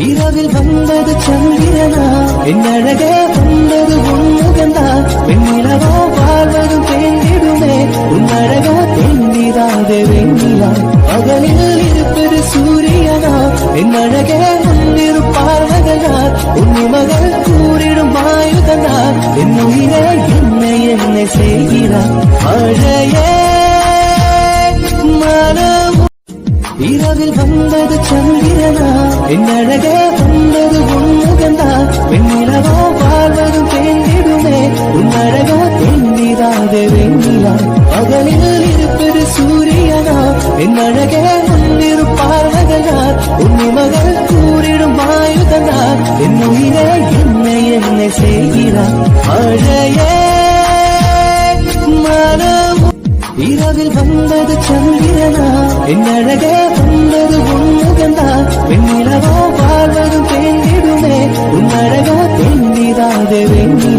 இரவில் வந்தது சந்திரனா என் அழகே வந்தது உன்முகந்தா வெண்ணிலவோ வாழ்வதும் தேங்கிடுமே உன் அழகா தேங்கிடாதே வெண்ணிலா பகலில் இருப்பது சூரியனா என் அழகே முன்னிருப்பார் மகனார் உன்னை மகள் கூறிடும் ஆயுதனார் என் உயிரே என்னை செய்கிறார் அழையே மனம் இரவில் வந்தது சந்திரனா என் அழகே வந்தது உன்முகந்தா வெண்ணிலவோ வாழ்வதும் தேங்கிடுமே உன் அழகா தேங்கிடாதே வெண்ணிலா பகலில் இருப்பது சூரியனா என் அழகே முன்னிருப்பார் மகனார் உன்னை மகள் கூறிடும் ஆயுதனார் என் உயிரே என்னை செய்கிறார் அழையே மனம் இரவில் வந்தது சந்திரனா என் அழகே வந்தது உன்முகந்தா வெண்ணிலவோ வாழ்வதும் தேங்கிடுமே உன் அழகா தேங்கிடாதே வெண்ணிலா